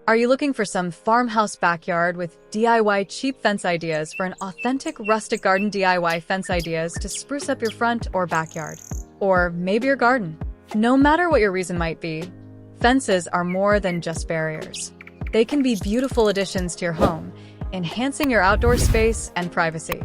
Are you looking for some farmhouse backyard with DIY cheap fence ideas for an authentic rustic garden? DIY fence ideas to spruce up your front or backyard? Or maybe your garden? No matter what your reason might be, fences are more than just barriers. They can be beautiful additions to your home, enhancing your outdoor space and privacy.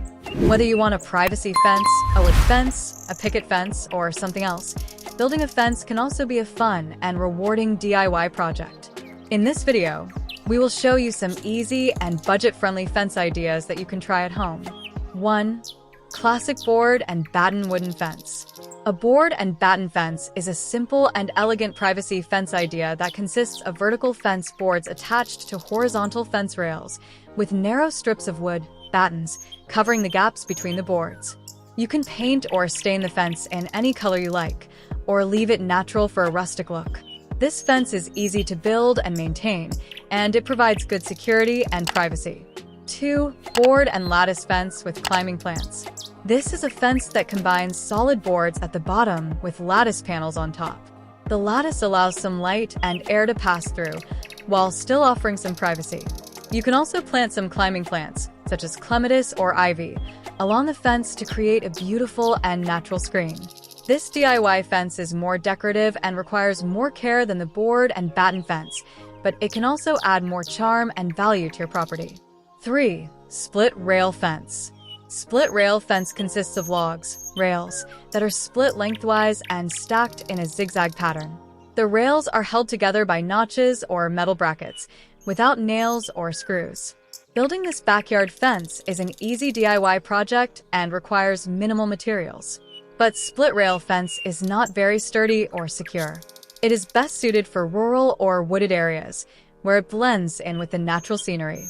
Whether you want a privacy fence, a wood fence, a picket fence, or something else, building a fence can also be a fun and rewarding DIY project. In this video, we will show you some easy and budget-friendly fence ideas that you can try at home. 1. Classic board and batten wooden fence. A board and batten fence is a simple and elegant privacy fence idea that consists of vertical fence boards attached to horizontal fence rails, with narrow strips of wood, battens, covering the gaps between the boards. You can paint or stain the fence in any color you like, or leave it natural for a rustic look. This fence is easy to build and maintain, and it provides good security and privacy. 2. Board and lattice fence with climbing plants. This is a fence that combines solid boards at the bottom with lattice panels on top. The lattice allows some light and air to pass through, while still offering some privacy. You can also plant some climbing plants, such as clematis or ivy, along the fence to create a beautiful and natural screen. This DIY fence is more decorative and requires more care than the board and batten fence, but it can also add more charm and value to your property. 3. Split rail fence. Split rail fence consists of logs, rails, that are split lengthwise and stacked in a zigzag pattern. The rails are held together by notches or metal brackets, without nails or screws. Building this backyard fence is an easy DIY project and requires minimal materials. But split rail fence is not very sturdy or secure. It is best suited for rural or wooded areas, where it blends in with the natural scenery.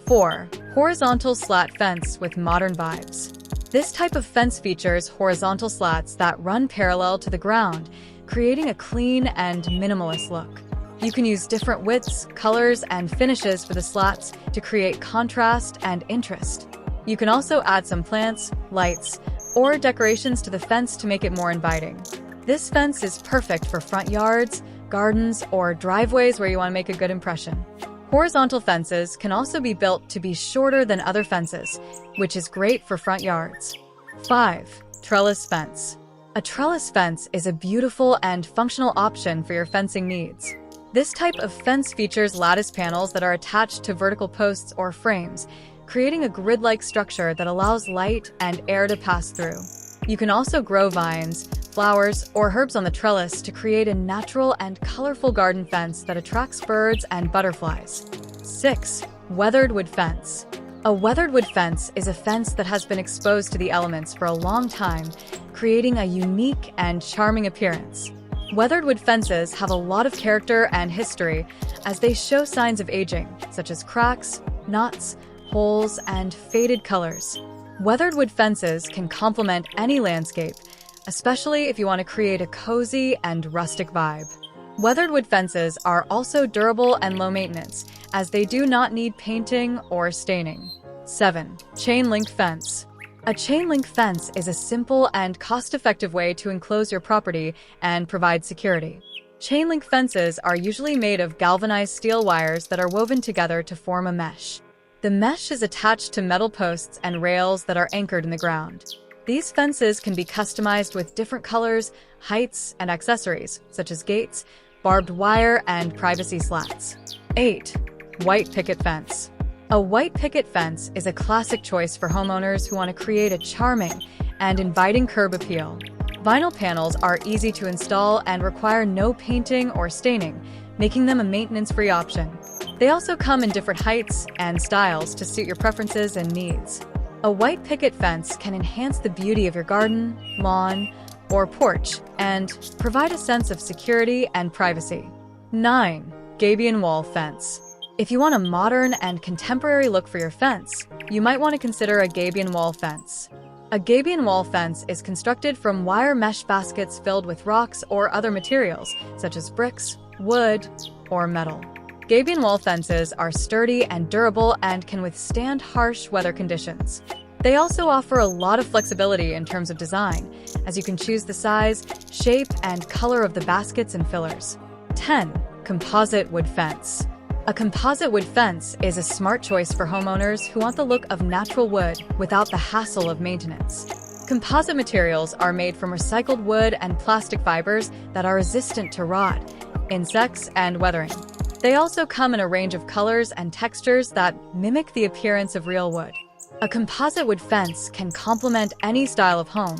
4. Horizontal slat fence with modern vibes. This type of fence features horizontal slats that run parallel to the ground, creating a clean and minimalist look. You can use different widths, colors, and finishes for the slats to create contrast and interest. You can also add some plants, lights, or decorations to the fence to make it more inviting. This fence is perfect for front yards, gardens, or driveways where you want to make a good impression. Horizontal fences can also be built to be shorter than other fences, which is great for front yards. 5. Trellis fence. A trellis fence is a beautiful and functional option for your fencing needs. This type of fence features lattice panels that are attached to vertical posts or frames, creating a grid-like structure that allows light and air to pass through. You can also grow vines, flowers, or herbs on the trellis to create a natural and colorful garden fence that attracts birds and butterflies. 6. Weathered wood fence. A weathered wood fence is a fence that has been exposed to the elements for a long time, creating a unique and charming appearance. Weathered wood fences have a lot of character and history, as they show signs of aging, such as cracks, knots, holes, and faded colors. Weathered wood fences can complement any landscape, especially if you want to create a cozy and rustic vibe. Weathered wood fences are also durable and low maintenance, as they do not need painting or staining. 7. Chain link fence. A chain link fence is a simple and cost-effective way to enclose your property and provide security. Chain link fences are usually made of galvanized steel wires that are woven together to form a mesh. The mesh is attached to metal posts and rails that are anchored in the ground. These fences can be customized with different colors, heights, and accessories, such as gates, barbed wire, and privacy slats. 8. White picket fence. A white picket fence is a classic choice for homeowners who want to create a charming and inviting curb appeal. Vinyl panels are easy to install and require no painting or staining, making them a maintenance-free option. They also come in different heights and styles to suit your preferences and needs. A white picket fence can enhance the beauty of your garden, lawn, or porch and provide a sense of security and privacy. 9. Gabion wall fence. If you want a modern and contemporary look for your fence, you might want to consider a Gabion wall fence. A Gabion wall fence is constructed from wire mesh baskets filled with rocks or other materials, such as bricks, wood, or metal. Gabion wall fences are sturdy and durable and can withstand harsh weather conditions. They also offer a lot of flexibility in terms of design, as you can choose the size, shape, and color of the baskets and fillers. 10. Composite wood fence. A composite wood fence is a smart choice for homeowners who want the look of natural wood without the hassle of maintenance. Composite materials are made from recycled wood and plastic fibers that are resistant to rot, insects, and weathering. They also come in a range of colors and textures that mimic the appearance of real wood. A composite wood fence can complement any style of home,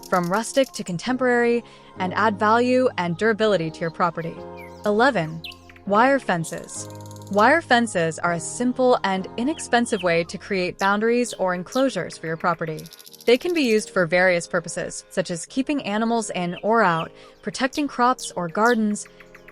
from rustic to contemporary, and add value and durability to your property. 11. Wire fences. Wire fences are a simple and inexpensive way to create boundaries or enclosures for your property. They can be used for various purposes, such as keeping animals in or out, protecting crops or gardens,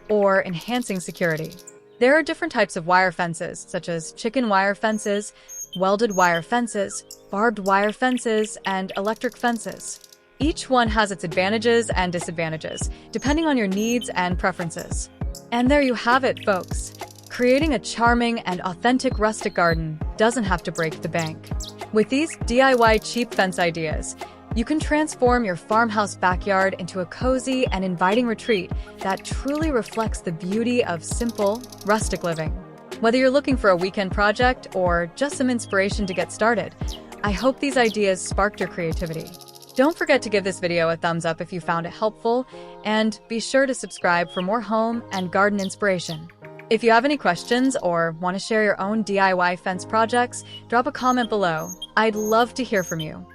or enhancing security. There are different types of wire fences, such as chicken wire fences, welded wire fences, barbed wire fences, and electric fences. Each one has its advantages and disadvantages, depending on your needs and preferences. And there you have it, folks. Creating a charming and authentic rustic garden doesn't have to break the bank. With these DIY cheap fence ideas, you can transform your farmhouse backyard into a cozy and inviting retreat that truly reflects the beauty of simple, rustic living. Whether you're looking for a weekend project or just some inspiration to get started, I hope these ideas sparked your creativity. Don't forget to give this video a thumbs up if you found it helpful, and be sure to subscribe for more home and garden inspiration. If you have any questions or want to share your own DIY fence projects, drop a comment below. I'd love to hear from you.